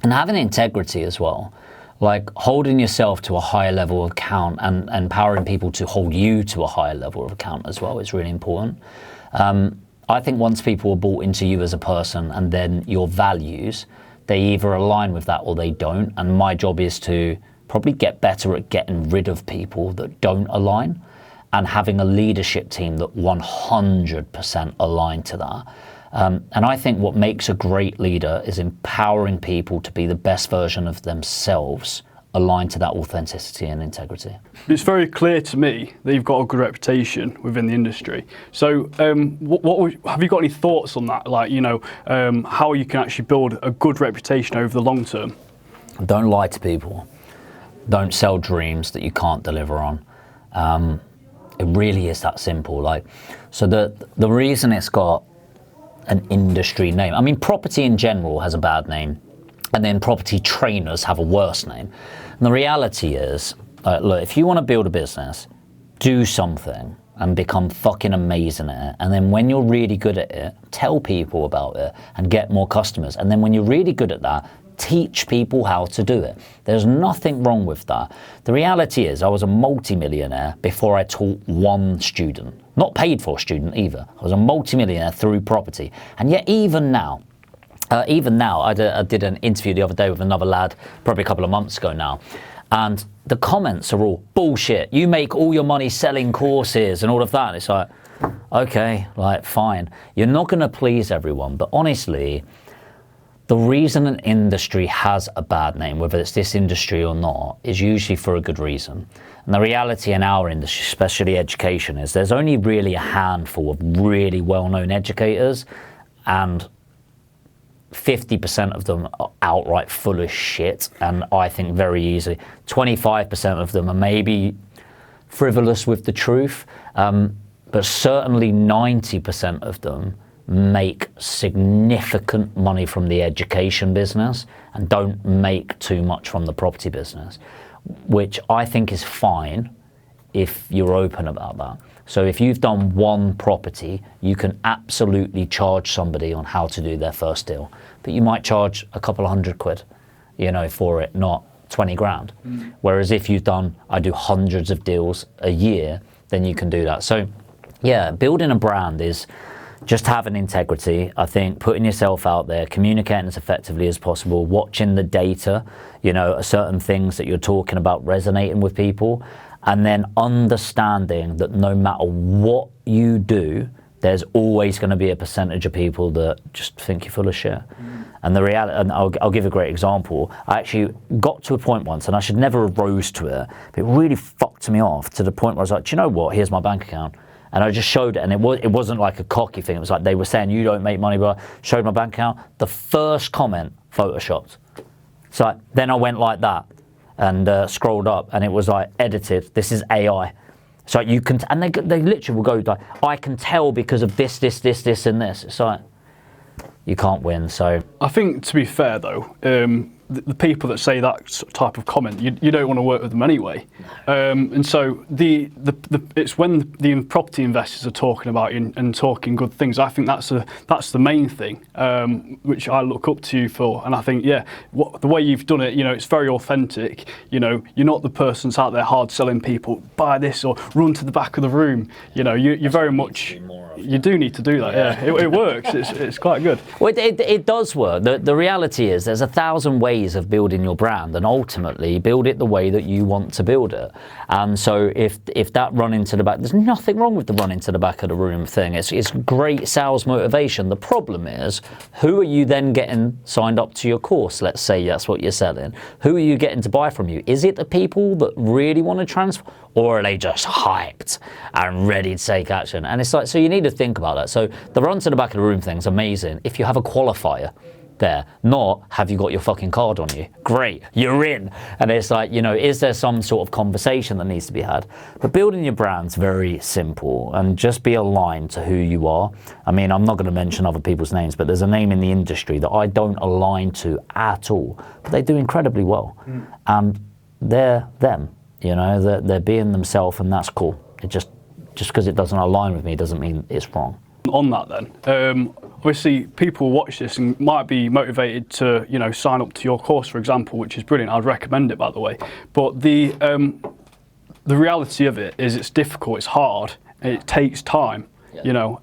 and having integrity as well, like holding yourself to a higher level of account and empowering people to hold you to a higher level of account as well is really important. I think once people are bought into you as a person and then your values, they either align with that or they don't. And my job is to probably get better at getting rid of people that don't align, and having a leadership team that 100% align to that. And I think what makes a great leader is empowering people to be the best version of themselves, aligned to that authenticity and integrity. It's very clear to me that you've got a good reputation within the industry. So have you got any thoughts on that? Like, how you can actually build a good reputation over the long term? Don't lie to people. Don't sell dreams that you can't deliver on. It really is that simple. Like, so the reason it's got an industry name, I mean, property in general has a bad name, and then property trainers have a worse name. And the reality is, look, if you want to build a business, do something and become fucking amazing at it. And then when you're really good at it, tell people about it and get more customers. And then when you're really good at that, teach people how to do it. There's nothing wrong with that. The reality is, I was a multi-millionaire before I taught one student. Not paid for a student either. I was a multi-millionaire through property. And yet even now, I did an interview the other day with another lad, probably a couple of months ago now, and the comments are all bullshit. You make all your money selling courses and all of that. And it's like, okay, like, fine. You're not going to please everyone, but honestly, the reason an industry has a bad name, whether it's this industry or not, is usually for a good reason. And the reality in our industry, especially education, is there's only really a handful of really well-known educators, and 50% of them are outright full of shit, and I think very easily 25% of them are maybe frivolous with the truth, but certainly 90% of them make significant money from the education business and don't make too much from the property business, which I think is fine if you're open about that. So if you've done one property, you can absolutely charge somebody on how to do their first deal. But you might charge a couple of £100, you know, for it, not 20 grand. Whereas if you've done, I do hundreds of deals a year, then you can do that. So yeah, building a brand is just having integrity. I think putting yourself out there, communicating as effectively as possible, watching the data, you know, certain things that you're talking about resonating with people, and then understanding that no matter what you do, there's always going to be a percentage of people that just think you're full of shit. And the reality, and I'll give a great example. I actually got to a point once, and I should never have rose to it, but it really fucked me off to the point where I was like, do you know what? Here's my bank account. And I just showed it, and it wasn't like a cocky thing. It was like they were saying, you don't make money, but I showed my bank account. The first comment, photoshopped. So then I went like that and scrolled up, and it was like edited. This is AI. So you can, and they literally will go like, I can tell because of this, and this. It's like, you can't win. So I think, to be fair though, the people that say that type of comment, you don't want to work with them anyway. And so it's when the property investors are talking about you and talking good things. I think that's the main thing, which I look up to you for. And I think, yeah, the way you've done it, you know, it's very authentic. You know, you're not the person that's out there hard selling people, buy this or run to the back of the room. You know, you're very much. You do need to do that. Yeah, it works. It's quite good. Well, it does work. The reality is there's 1,000 ways of building your brand, and ultimately build it the way that you want to build it. And so if that run into the back, there's nothing wrong with the run into the back of the room thing. It's great sales motivation. The problem is, who are you then getting signed up to your course? Let's say that's what you're selling. Who are you getting to buy from you? Is it the people that really want to transfer, or are they just hyped and ready to take action? And it's like, so you need to think about that. So the run to the back of the room thing is amazing if you have a qualifier there, not have you got your fucking card on you. Great, you're in. And it's like, you know, is there some sort of conversation that needs to be had? But building your brand's very simple, and just be aligned to who you are. I mean, I'm not going to mention other people's names, but there's a name in the industry that I don't align to at all, but they do incredibly well. And they're them, you know, they're being themselves, and that's cool. It just because it doesn't align with me doesn't mean it's wrong. On that then, obviously people watch this and might be motivated to, you know, sign up to your course, for example, which is brilliant. I'd recommend it, by the way. But the reality of it is it's difficult, it's hard, and it takes time. Yeah. You know,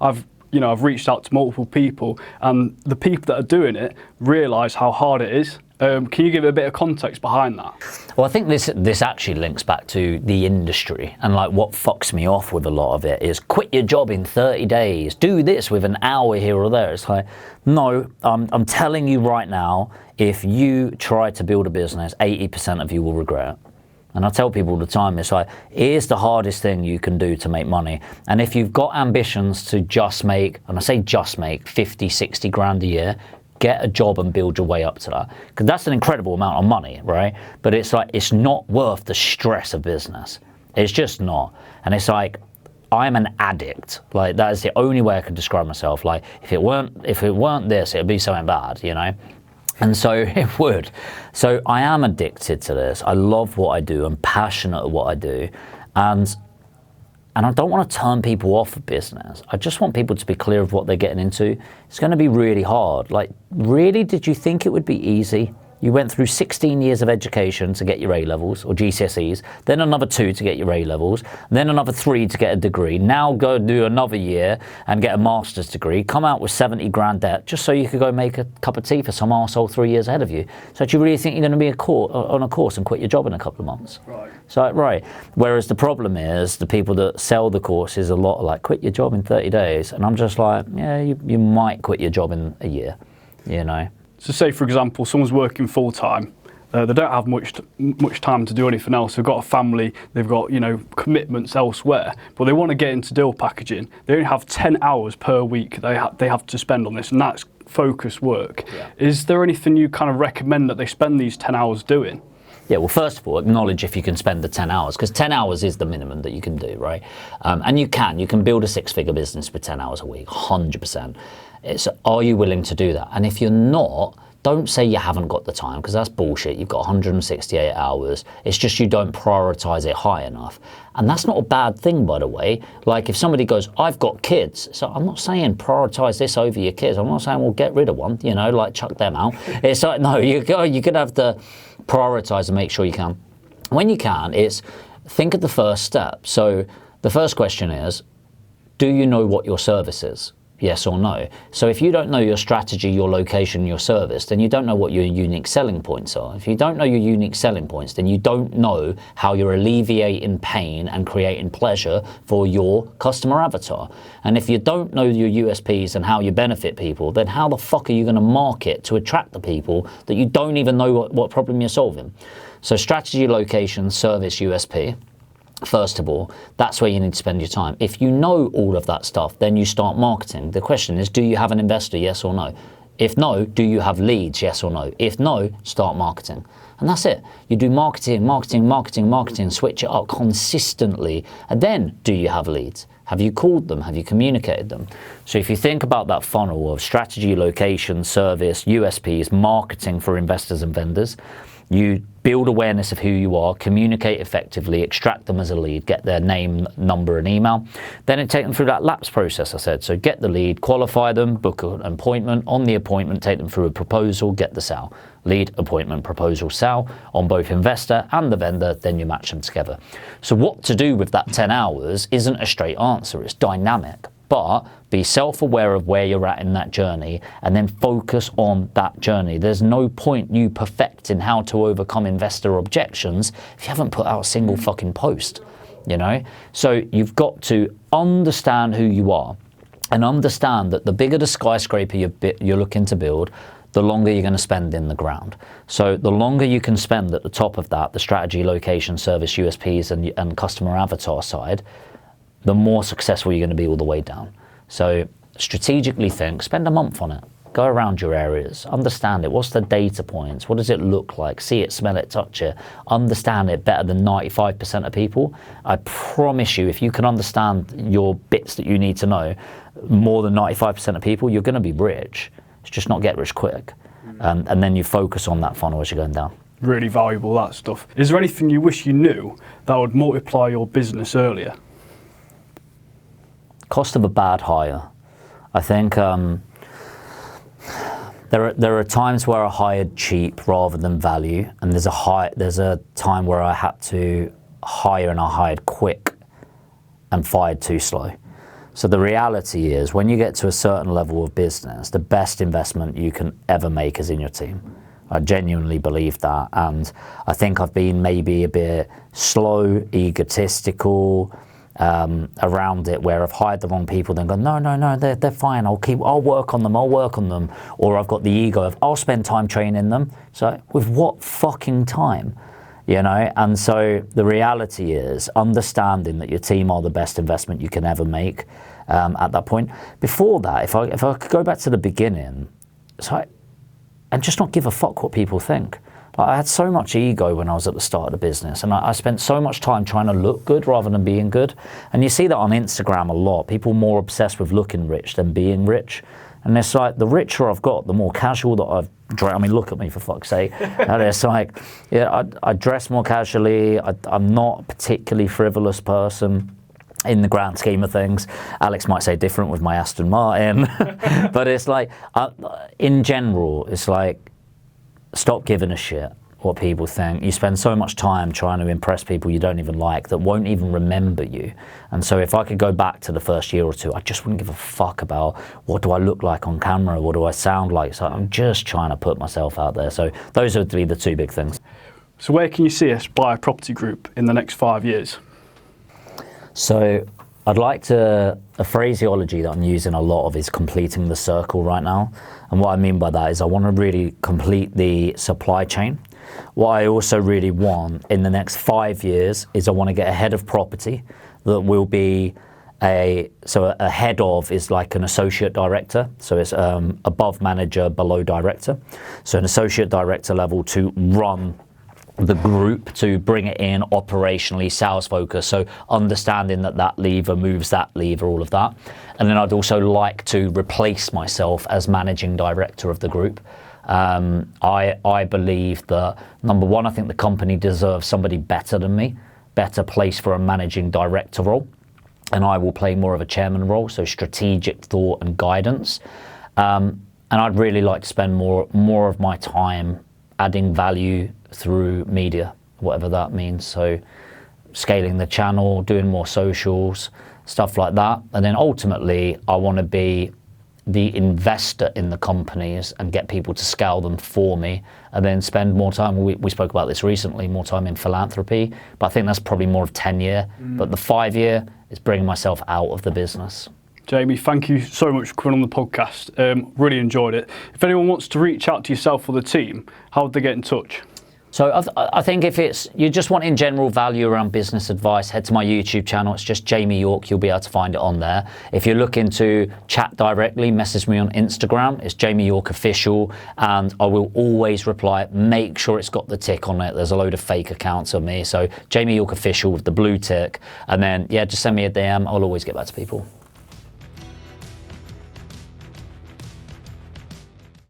I've reached out to multiple people, and the people that are doing it realise how hard it is. Can you give a bit of context behind that? Well, I think this actually links back to the industry, and like what fucks me off with a lot of it is quit your job in 30 days, do this with an hour here or there. It's like, no, I'm telling you right now, if you try to build a business, 80% of you will regret it. And I tell people all the time, it's like, here's the hardest thing you can do to make money. And if you've got ambitions to just make, and I say just make 50, 60 grand a year, get a job and build your way up to that. Because that's an incredible amount of money, right? But it's like, it's not worth the stress of business. It's just not. And it's like, I'm an addict. Like, that is the only way I could describe myself. Like, if it weren't this, it'd be something bad, you know? And so it would. So I am addicted to this. I love what I do. I'm passionate at what I do. And I don't want to turn people off of business. I just want people to be clear of what they're getting into. It's going to be really hard. Like, really, did you think it would be easy? You went through 16 years of education to get your A-levels or GCSEs, then another 2 to get your A-levels, then another 3 to get a degree. Now go do another year and get a master's degree, come out with 70 grand debt just so you could go make a cup of tea for some arsehole 3 years ahead of you. So do you really think you're going to be on a course and quit your job in a couple of months? Right. So, right. Whereas the problem is the people that sell the courses a lot are like, quit your job in 30 days. And I'm just like, yeah, you might quit your job in a year, you know. So say, for example, someone's working full time. They don't have much time to do anything else. They've got a family. They've got, you know, commitments elsewhere. But they want to get into deal packaging. They only have 10 hours per week they have to spend on this, and that's focused work. Yeah. Is there anything you kind of recommend that they spend these 10 hours doing? Yeah, well, first of all, acknowledge if you can spend the 10 hours, because 10 hours is the minimum that you can do, right? And you can build a 6-figure business with 10 hours a week, 100%. It's, are you willing to do that? And if you're not, Don't say you haven't got the time, because that's bullshit. You've got 168 hours. It's just you don't prioritize it high enough. And that's not a bad thing, by the way. Like if somebody goes, I've got kids. So I'm not saying prioritize this over your kids. I'm not saying, well, get rid of one, you know, like chuck them out. It's like, no, you're going to have to prioritize and make sure you can. When you can, it's think of the first step. So the first question is, do you know what your service is? Yes or no? So if you don't know your strategy, your location, your service, then you don't know what your unique selling points are. If you don't know your unique selling points, then you don't know how you're alleviating pain and creating pleasure for your customer avatar. And if you don't know your USPs and how you benefit people, then how the fuck are you going to market to attract the people that you don't even know what problem you're solving? So strategy, location, service, USP. First of all, that's where you need to spend your time. If you know all of that stuff, then you start marketing. The question is, do you have an investor, yes or no? If no, do you have leads, yes or no? If no, start marketing. And that's it. You do marketing, switch it up consistently. And then, do you have leads? Have you called them? Have you communicated them? So if you think about that funnel of strategy, location, service, USPs, marketing for investors and vendors, you build awareness of who you are, communicate effectively, extract them as a lead, get their name, number and email. Then it take them through that lapse process I said. So get the lead, qualify them, book an appointment. On the appointment, take them through a proposal, get the sale. Lead, appointment, proposal, sale on both investor and the vendor, then you match them together. So what to do with that 10 hours isn't a straight answer, it's dynamic. But be self-aware of where you're at in that journey and then focus on that journey. There's no point you perfecting how to overcome investor objections if you haven't put out a single fucking post, you know? So you've got to understand who you are and understand that the bigger the skyscraper you're looking to build, the longer you're going to spend in the ground. So the longer you can spend at the top of that, the strategy, location, service, USPs and customer avatar side, the more successful you're going to be all the way down. So strategically think, spend a month on it. Go around your areas, understand it. What's the data points? What does it look like? See it, smell it, touch it. Understand it better than 95% of people. I promise you, if you can understand your bits that you need to know more than 95% of people, you're going to be rich. It's just not get rich quick. And then you focus on that funnel as you're going down. Really valuable, that stuff. Is there anything you wish you knew that would multiply your business earlier? Cost of a bad hire. I think there are times where I hired cheap rather than value, and there's a time where I had to hire and I hired quick and fired too slow. So the reality is, when you get to a certain level of business, the best investment you can ever make is in your team. I genuinely believe that, and I think I've been maybe a bit slow, egotistical, around it, where I've hired the wrong people, then go, no, they're fine, I'll work on them, or I've got the ego of, I'll spend time training them. So with what fucking time, you know? And so the reality is understanding that your team are the best investment you can ever make at that point. Before that, if I could go back to the beginning, and just not give a fuck what people think. I had so much ego when I was at the start of the business, and I spent so much time trying to look good rather than being good. And you see that on Instagram a lot. People are more obsessed with looking rich than being rich. And it's like, the richer I've got, the more casual that I've dressed. I mean, look at me, for fuck's sake. And it's like, yeah, I dress more casually. I'm not a particularly frivolous person in the grand scheme of things. Alex might say different with my Aston Martin. But it's like, in general, it's like, stop giving a shit what people think. You spend so much time trying to impress people you don't even like, that won't even remember you. And so if I could go back to the first year or two, I just wouldn't give a fuck about what do I look like on camera, what do I sound like. So I'm just trying to put myself out there. So those would be the two big things. So where can you see us buy a property group in the next 5 years? So I'd like to, a phraseology that I'm using a lot of is completing the circle right now. And what I mean by that is I want to really complete the supply chain. What I also really want in the next 5 years is I want to get a head of property that will be a head of is like an associate director. So it's above manager, below director. So an associate director level to run the group, to bring it in operationally, sales focused, so understanding that lever moves that lever, all of that. And then I'd also like to replace myself as managing director of the group. I believe that, number one, I think the company deserves somebody better than me, better placed for a managing director role. And I will play more of a chairman role, so strategic thought and guidance. And I'd really like to spend more of my time adding value through media, whatever that means. So scaling the channel, doing more socials, stuff like that. And then ultimately, I want to be the investor in the companies and get people to scale them for me, and then spend more time, we spoke about this recently, more time in philanthropy, but I think that's probably more of 10-year. But the 5-year is bringing myself out of the business. Jamie, thank you so much for coming on the podcast. Really enjoyed it. If anyone wants to reach out to yourself or the team, how would they get in touch? So I think if you just want in general value around business advice, head to my YouTube channel. It's just Jamie York. You'll be able to find it on there. If you're looking to chat directly, message me on Instagram. It's Jamie York Official, and I will always reply. Make sure it's got the tick on it. There's a load of fake accounts of me. So Jamie York Official with the blue tick. And then, yeah, just send me a DM. I'll always get back to people.